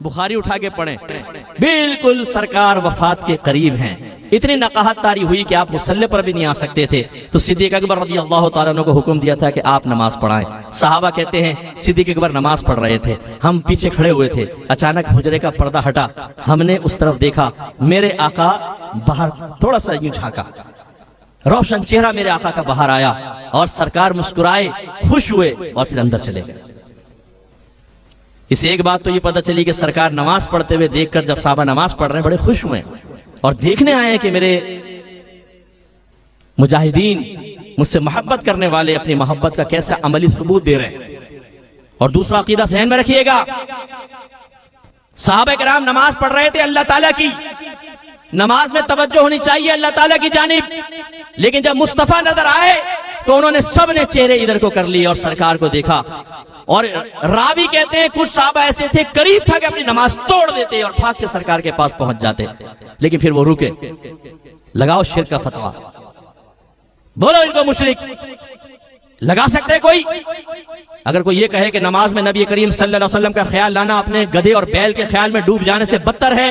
بخاری اٹھا کے پڑھیں، بالکل سرکار وفات کے قریب ہیں، اتنی نقاہت طاری ہوئی کہ آپ مصلی پر بھی نہیں آ سکتے تھے، تو صدیق اکبر رضی اللہ تعالیٰ عنہ کو حکم دیا تھا کہ آپ نماز پڑھائیں۔ صحابہ کہتے ہیں صدیق اکبر نماز پڑھ رہے تھے، ہم پیچھے کھڑے ہوئے تھے، اچانک حجرے کا پردہ ہٹا، ہم نے اس طرف دیکھا، میرے آقا باہر تھوڑا سا یوں جھانکا، روشن چہرہ میرے آقا کا باہر آیا اور سرکار مسکرائے، خوش ہوئے اور پھر اندر چلے گئے۔ اسے ایک بات تو یہ پتہ چلی کہ سرکار نماز پڑھتے ہوئے دیکھ کر جب صحابہ نماز پڑھ رہے ہیں بڑے خوش ہوئے اور دیکھنے آئے ہیں کہ میرے مجاہدین مجھ سے محبت کرنے والے اپنی محبت کا کیسا عملی ثبوت دے رہے ہیں۔ اور دوسرا عقیدہ ذہن میں رکھیے گا، صحابہ کرام نماز پڑھ رہے تھے اللہ تعالیٰ کی، نماز میں توجہ ہونی چاہیے اللہ تعالیٰ کی جانب، لیکن جب مصطفیٰ نظر آئے تو انہوں نے سب نے چہرے ادھر کو کر لیے اور سرکار کو دیکھا۔ اور راوی کہتے ہیں کچھ صحابہ ایسے تھے قریب تھا کہ اپنی نماز توڑ دیتے اور بھاگ کے سرکار کے پاس پہنچ جاتے، لیکن پھر وہ رکے۔ لگاؤ شرک کا فتویٰ، بولو ان کو مشرک لگا سکتے کوئی؟ اگر کوئی یہ کہے کہ نماز میں نبی کریم صلی اللہ علیہ وسلم کا خیال لانا اپنے گدھے اور بیل کے خیال میں ڈوب جانے سے بدتر ہے،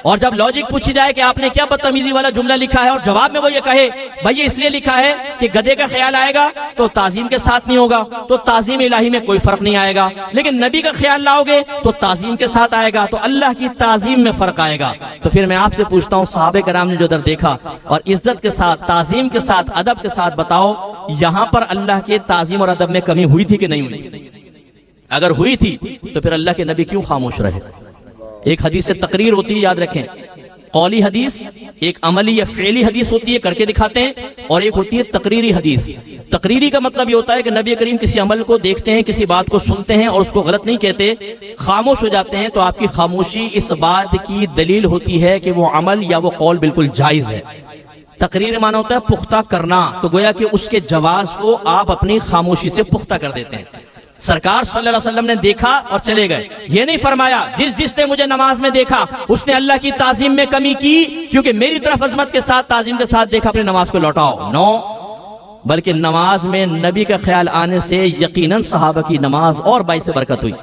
اور جب لاجک پوچھی جائے کہ آپ نے کیا بدتمیزی والا جملہ لکھا ہے اور جواب میں وہ یہ کہے بھائی یہ اس لیے لکھا ہے کہ گدھے کا خیال آئے گا تو تعظیم کے ساتھ نہیں ہوگا، تو تعظیم الہی میں کوئی فرق نہیں آئے گا، لیکن نبی کا خیال لاؤ گے تو تعظیم کے ساتھ آئے گا، تو اللہ کی تعظیم میں فرق آئے گا۔ تو پھر میں آپ سے پوچھتا ہوں صحابہ کرام نے جو در دیکھا اور عزت کے ساتھ، تعظیم کے ساتھ، ادب کے ساتھ بتاؤ یہاں پر اللہ کے تعظیم اور ادب میں کمی ہوئی تھی کہ نہیں ہوئی تھی؟ اگر ہوئی تھی تو پھر اللہ کے نبی کیوں خاموش رہے؟ ایک حدیث سے تقریر ہوتی ہے، یاد رکھیں، قولی حدیث ایک عملی یا فعلی حدیث ہوتی ہے، کر کے دکھاتے ہیں، اور ایک ہوتی ہے تقریری حدیث۔ تقریری کا مطلب یہ ہوتا ہے کہ نبی کریم کسی عمل کو دیکھتے ہیں، کسی بات کو سنتے ہیں اور اس کو غلط نہیں کہتے، خاموش ہو جاتے ہیں، تو آپ کی خاموشی اس بات کی دلیل ہوتی ہے کہ وہ عمل یا وہ قول بالکل جائز ہے۔ تقریر معنی ہوتا ہے پختہ کرنا، تو گویا کہ اس کے جواز کو آپ اپنی خاموشی سے پختہ کر دیتے ہیں۔ سرکار صلی اللہ علیہ وسلم نے دیکھا اور چلے گئے، یہ نہیں فرمایا جس نے مجھے نماز میں دیکھا اس نے اللہ کی تعظیم میں کمی کی کیونکہ میری طرف عظمت کے ساتھ تعظیم کے ساتھ دیکھا، اپنی نماز کو لوٹاؤ، نو، بلکہ نماز میں نبی کا خیال آنے سے یقیناً صحابہ کی نماز اور باعث برکت ہوئی۔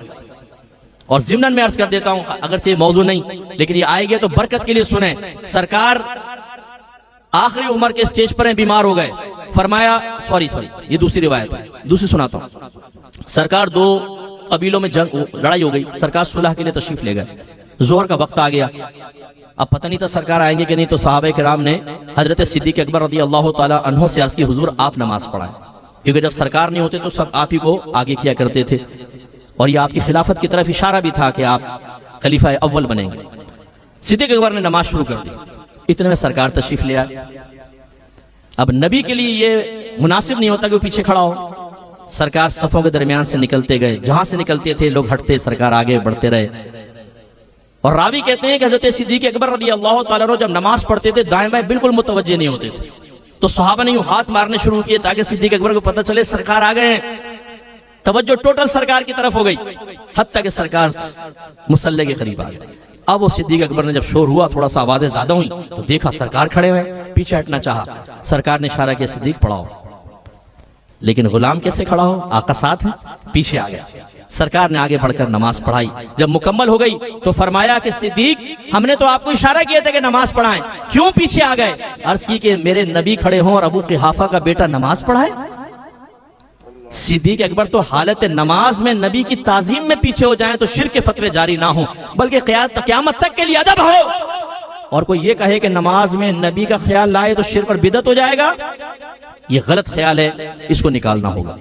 اور ضمناً میں عرض کر دیتا ہوں، اگرچہ موضوع نہیں لیکن یہ آئے گے تو برکت کے لیے سنیں، سرکار آخری عمر کے سٹیج پر ہیں، بیمار ہو گئے، فرمایا سوری یہ دوسری روایت ہے، دوسری سناتا ہوں۔ سرکار دو قبیلوں میں لڑائی ہو گئی، سرکار صلح کے لیے تشریف لے گئے، ظہر کا وقت آ گیا، اب پتہ نہیں تھا سرکار آئیں گے کہ نہیں، تو صحابہ کرام نے حضرت صدیق اکبر رضی اللہ تعالیٰ عنہ سے عرض کی حضور آپ نماز پڑھائیں، کیونکہ جب سرکار نہیں ہوتے تو سب آپ ہی کو آگے کیا کرتے تھے، اور یہ آپ کی خلافت کی طرف اشارہ بھی تھا کہ آپ خلیفہ اول بنیں گے۔ صدیق اکبر نے نماز شروع کر دی، اتنے میں سرکار تشریف لے آئے۔ اب نبی کے لیے یہ مناسب نہیں ہوتا کہ وہ پیچھے کھڑا ہو، سرکار صفوں کے درمیان سے نکلتے گئے، جہاں سے نکلتے تھے لوگ ہٹتے، سرکار آگے بڑھتے رہے۔ اور راوی کہتے ہیں کہ حضرت صدیق اکبر رضی اللہ تعالیٰ عنہ جب نماز پڑھتے تھے دائیں بائیں بالکل متوجہ نہیں ہوتے تھے، تو صحابہ نے یوں ہاتھ مارنے شروع کیے تاکہ صدیق اکبر کو پتہ چلے سرکار آ گئے ہیں، توجہ ٹوٹل سرکار کی طرف ہو گئی، حتیٰ کہ سرکار مصلی کے قریب آ گئے۔ اب وہ صدیق اکبر نے جب شور ہوا، تھوڑا سا آوازیں زیادہ ہوئی تو دیکھا سرکار کھڑے ہوئے، پیچھے ہٹنا چاہا، سرکار نے اشارہ کیا صدیق پڑھاؤ، لیکن غلام کیسے کھڑا ہو، آقا ساتھ ہیں، پیچھے آ گیا۔ سرکار نے آگے بڑھ کر نماز پڑھائی، جب مکمل ہو گئی تو فرمایا کہ صدیق ہم نے تو آپ کو اشارہ کیا تھا کہ نماز پڑھائیں، کیوں پیچھے آ گئے؟ عرض کی کہ میرے نبی کھڑے ہوں اور ابو قحافہ کا بیٹا نماز پڑھائے۔ صدیق اکبر تو حالت نماز میں نبی کی تعظیم میں پیچھے ہو جائیں تو شرک کے فتوے جاری نہ ہوں، بلکہ قیامت تک کے لیے ادب ہو۔ اور کوئی یہ کہے کہ نماز میں نبی کا خیال لائے تو شرک اور بدعت ہو جائے گا، یہ غلط خیال ہے، اس کو نکالنا ہوگا۔